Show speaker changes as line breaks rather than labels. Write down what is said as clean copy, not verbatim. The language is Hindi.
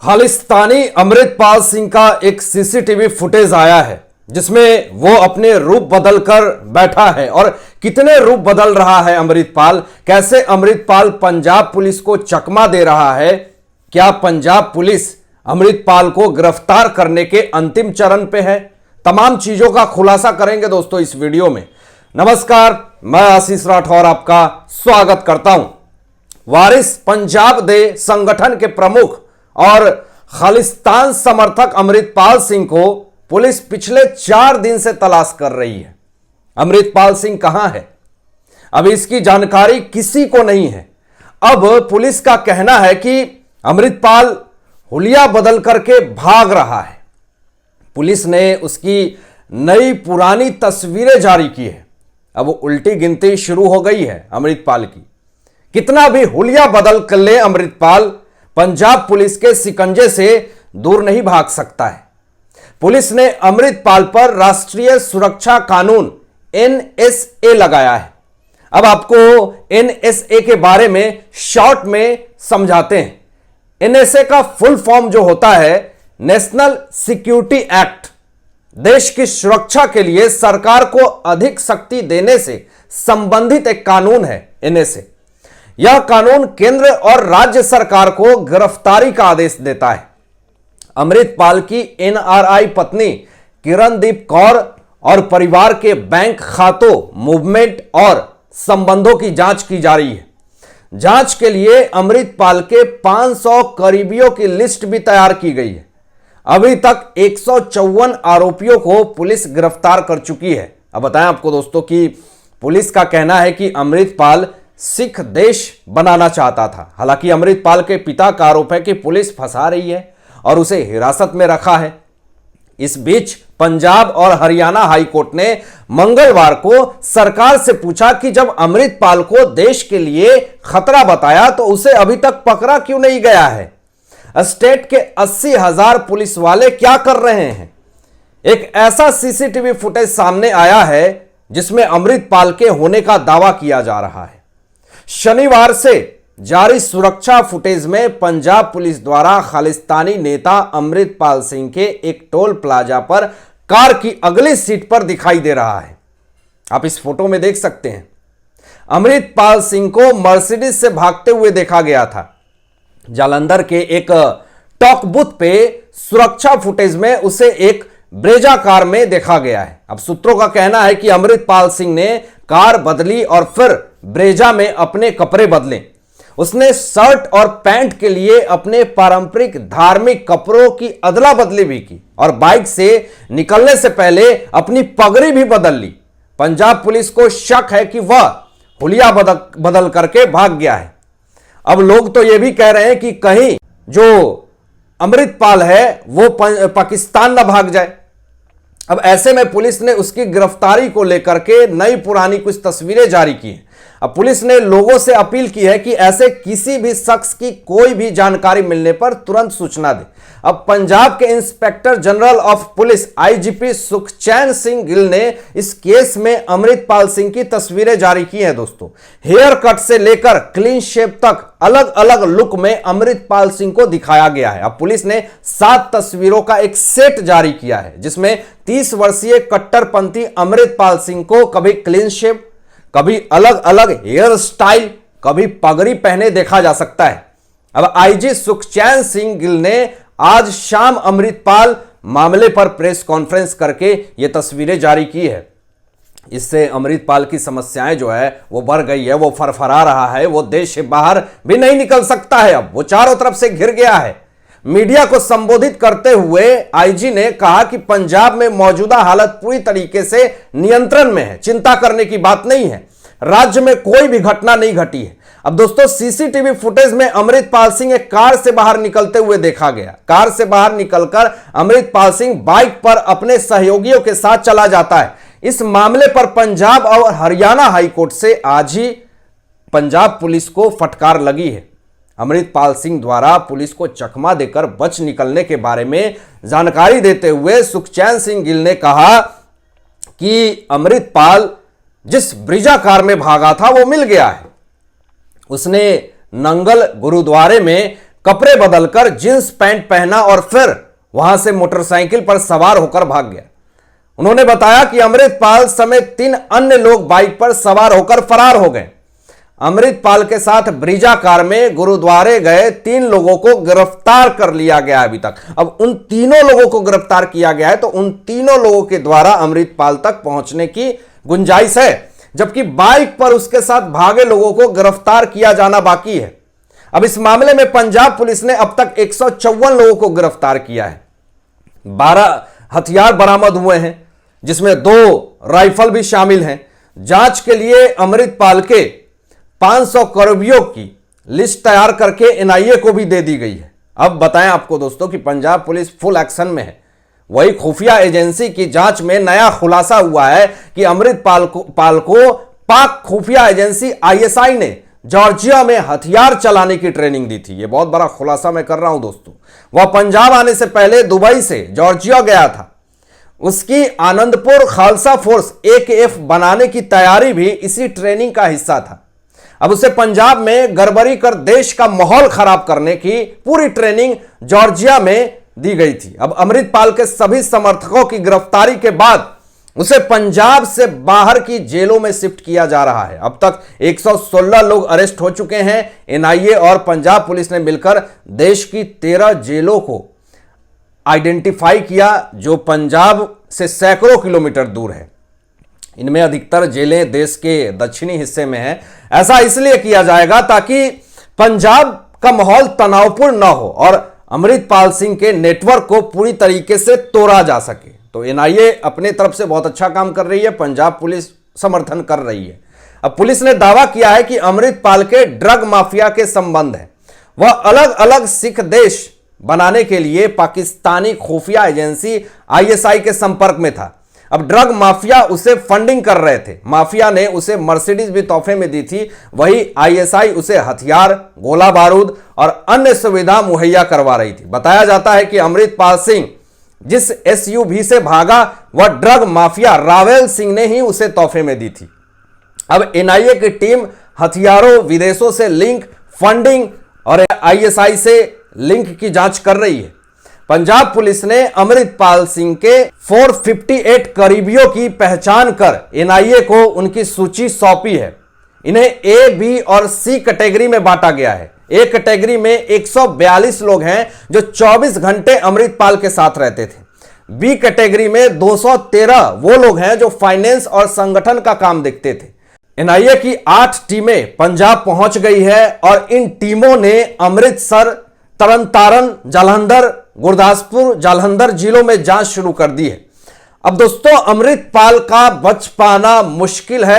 खालिस्तानी अमृतपाल सिंह का एक सीसीटीवी फुटेज आया है जिसमें वो अपने रूप बदलकर बैठा है। और कितने रूप बदल रहा है अमृतपाल, कैसे अमृतपाल पंजाब पुलिस को चकमा दे रहा है, क्या पंजाब पुलिस अमृतपाल को गिरफ्तार करने के अंतिम चरण पे है, तमाम चीजों का खुलासा करेंगे दोस्तों इस वीडियो में। नमस्कार, मैं आशीष राठौर आपका स्वागत करता हूं। वारिस पंजाब दे संगठन के प्रमुख और खालिस्तान समर्थक अमृतपाल सिंह को पुलिस पिछले 4 दिन से तलाश कर रही है। अमृतपाल सिंह कहां है, अब इसकी जानकारी किसी को नहीं है। अब पुलिस का कहना है कि अमृतपाल हुलिया बदल करके भाग रहा है। पुलिस ने उसकी नई पुरानी तस्वीरें जारी की है। अब उल्टी गिनती शुरू हो गई है अमृतपाल की। कितना भी हुलिया बदल कर ले अमृतपाल, पंजाब पुलिस के शिकंजे से दूर नहीं भाग सकता है। पुलिस ने अमृतपाल पर राष्ट्रीय सुरक्षा कानून NSA लगाया है। अब आपको NSA के बारे में शॉर्ट में समझाते हैं। NSA का फुल फॉर्म जो होता है नेशनल सिक्योरिटी एक्ट, देश की सुरक्षा के लिए सरकार को अधिक शक्ति देने से संबंधित एक कानून है NSA। यह कानून केंद्र और राज्य सरकार को गिरफ्तारी का आदेश देता है। अमृतपाल की NRI पत्नी किरणदीप कौर और परिवार के बैंक खातों, मूवमेंट और संबंधों की जांच की जा रही है। जांच के लिए अमृतपाल के 500 करीबियों की लिस्ट भी तैयार की गई है। अभी तक 154 आरोपियों को पुलिस गिरफ्तार कर चुकी है। अब बताएं आपको दोस्तों कि पुलिस का कहना है कि अमृतपाल सिख देश बनाना चाहता था। हालांकि अमृतपाल के पिता का आरोप है कि पुलिस फंसा रही है और उसे हिरासत में रखा है। इस बीच पंजाब और हरियाणा हाईकोर्ट ने मंगलवार को सरकार से पूछा कि जब अमृतपाल को देश के लिए खतरा बताया तो उसे अभी तक पकड़ा क्यों नहीं गया है। स्टेट के 80,000 पुलिस वाले क्या कर रहे हैं। एक ऐसा सीसीटीवी फुटेज सामने आया है जिसमें अमृतपाल के होने का दावा किया जा रहा है। शनिवार से जारी सुरक्षा फुटेज में पंजाब पुलिस द्वारा खालिस्तानी नेता अमृतपाल सिंह के एक टोल प्लाजा पर कार की अगली सीट पर दिखाई दे रहा है। आप इस फोटो में देख सकते हैं अमृतपाल सिंह को मर्सिडीज से भागते हुए देखा गया था। जालंधर के एक टॉक बूथ पे सुरक्षा फुटेज में उसे एक ब्रेजा कार में देखा गया है। अब सूत्रों का कहना है कि अमृतपाल सिंह ने कार बदली और फिर ब्रेजा में अपने कपड़े बदले। उसने शर्ट और पैंट के लिए अपने पारंपरिक धार्मिक कपड़ों की अदला बदली भी की और बाइक से निकलने से पहले अपनी पगड़ी भी बदल ली। पंजाब पुलिस को शक है कि वह हुलिया बदल करके भाग गया है। अब लोग तो यह भी कह रहे हैं कि कहीं जो अमृतपाल है वो पाकिस्तान ना भाग जाए। अब ऐसे में पुलिस ने उसकी गिरफ्तारी को लेकर के नई पुरानी कुछ तस्वीरें जारी की हैं। अब पुलिस ने लोगों से अपील की है कि ऐसे किसी भी शख्स की कोई भी जानकारी मिलने पर तुरंत सूचना दें। अब पंजाब के inspector general of police IGP Sukhchain Singh Gill ने इस केस में अमृतपाल सिंह की तस्वीरें जारी की हैं दोस्तों। हेयर कट से लेकर क्लीन शेव तक अलग अलग लुक में अमृतपाल सिंह को दिखाया गया है। अब पुलिस ने 7 तस्वीरों का एक सेट जारी किया है जिसमें 30 वर्षीय कट्टरपंथी अमृतपाल सिंह को कभी क्लीन शेव, कभी अलग अलग हेयर स्टाइल, कभी पगड़ी पहने देखा जा सकता है। अब IG सुखचैन सिंह गिल ने आज शाम अमृतपाल मामले पर प्रेस कॉन्फ्रेंस करके यह तस्वीरें जारी की है। इससे अमृतपाल की समस्याएं जो है वो बढ़ गई है, वो फरफरा रहा है, वो देश से बाहर भी नहीं निकल सकता है। अब वो चारों तरफ से घिर गया है। मीडिया को संबोधित करते हुए IG ने कहा कि पंजाब में मौजूदा हालत पूरी तरीके से नियंत्रण में है, चिंता करने की बात नहीं है, राज्य में कोई भी घटना नहीं घटी है। अब दोस्तों सीसीटीवी फुटेज में अमृतपाल सिंह एक कार से बाहर निकलते हुए देखा गया। कार से बाहर निकलकर अमृतपाल सिंह बाइक पर अपने सहयोगियों के साथ चला जाता है। इस मामले पर पंजाब और हरियाणा हाईकोर्ट से आज ही पंजाब पुलिस को फटकार लगी है। अमृतपाल सिंह द्वारा पुलिस को चकमा देकर बच निकलने के बारे में जानकारी देते हुए सुखचैन सिंह गिल ने कहा कि अमृतपाल जिस ब्रिजा कार में भागा था वो मिल गया है। उसने नंगल गुरुद्वारे में कपड़े बदलकर जींस पैंट पहना और फिर वहां से मोटरसाइकिल पर सवार होकर भाग गया। उन्होंने बताया कि अमृतपाल समेत 3 अन्य लोग बाइक पर सवार होकर फरार हो गए। अमृतपाल के साथ ब्रीजा कार में गुरुद्वारे गए 3 लोगों को गिरफ्तार कर लिया गया अभी तक। अब उन तीनों लोगों को गिरफ्तार किया गया है, तो उन तीनों लोगों के द्वारा अमृतपाल तक पहुंचने की गुंजाइश है, जबकि बाइक पर उसके साथ भागे लोगों को गिरफ्तार किया जाना बाकी है। अब इस मामले में पंजाब पुलिस ने अब तक 154 लोगों को गिरफ्तार किया है। 12 हथियार बरामद हुए हैं, जिसमें 2 राइफल भी शामिल हैं। जांच के लिए अमृतपाल के 500 करीबियों की लिस्ट तैयार करके एनआईए को भी दे दी गई है। अब बताएं आपको दोस्तों कि पंजाब पुलिस फुल एक्शन में है। वही खुफिया एजेंसी की जांच में नया खुलासा हुआ है कि अमृतपाल को पाक खुफिया एजेंसी आईएसआई ने जॉर्जिया में हथियार चलाने की ट्रेनिंग दी थी। यह बहुत बड़ा खुलासा मैं कर रहा हूं दोस्तों। वह पंजाब आने से पहले दुबई से जॉर्जिया गया था। उसकी आनंदपुर खालसा फोर्स AKF बनाने की तैयारी भी इसी ट्रेनिंग का हिस्सा था। अब उसे पंजाब में गड़बड़ी कर देश का माहौल खराब करने की पूरी ट्रेनिंग जॉर्जिया में दी गई थी। अब अमृतपाल के सभी समर्थकों की गिरफ्तारी के बाद उसे पंजाब से बाहर की जेलों में शिफ्ट किया जा रहा है। अब तक 116 लोग अरेस्ट हो चुके हैं। एनआईए और पंजाब पुलिस ने मिलकर देश की 13 जेलों को आइडेंटिफाई किया, जो पंजाब से सैकड़ों किलोमीटर दूर है। इनमें अधिकतर जेलें देश के दक्षिणी हिस्से में हैं। ऐसा इसलिए किया जाएगा ताकि पंजाब का माहौल तनावपूर्ण न हो और अमृतपाल सिंह के नेटवर्क को पूरी तरीके से तोड़ा जा सके। तो एनआईए अपने तरफ से बहुत अच्छा काम कर रही है, पंजाब पुलिस समर्थन कर रही है। अब पुलिस ने दावा किया है कि अमृतपाल के ड्रग माफिया के संबंध है। वह अलग अलग सिख देश बनाने के लिए पाकिस्तानी खुफिया एजेंसी आईएसआई के संपर्क में था। अब ड्रग माफिया उसे फंडिंग कर रहे थे। माफिया ने उसे मर्सिडीज भी तोहफे में दी थी। वही आईएसआई उसे हथियार, गोला बारूद और अन्य सुविधा मुहैया करवा रही थी। बताया जाता है कि अमृतपाल सिंह जिस SUV से भागा, वह ड्रग माफिया रावेल सिंह ने ही उसे तोहफे में दी थी। अब एनआईए की टीम हथियारों, विदेशों से लिंक, फंडिंग और आईएसआई से लिंक की जांच कर रही है। पंजाब पुलिस ने अमृतपाल सिंह के 458 करीबियों की पहचान कर एनआईए को उनकी सूची सौंपी है। इन्हें A, B और C कैटेगरी में बांटा गया है। A कैटेगरी में 142 लोग हैं जो 24 घंटे अमृतपाल के साथ रहते थे। B कैटेगरी में 213 वो लोग हैं जो फाइनेंस और संगठन का काम देखते थे। एनआईए की 8 टीमें पंजाब पहुंच गई है और इन टीमों ने अमृतसर, तरनतारन, जालंधर, गुरदासपुर, जालंधर जिलों में जांच शुरू कर दी है। अब दोस्तों, अमृतपाल का बच पाना मुश्किल है।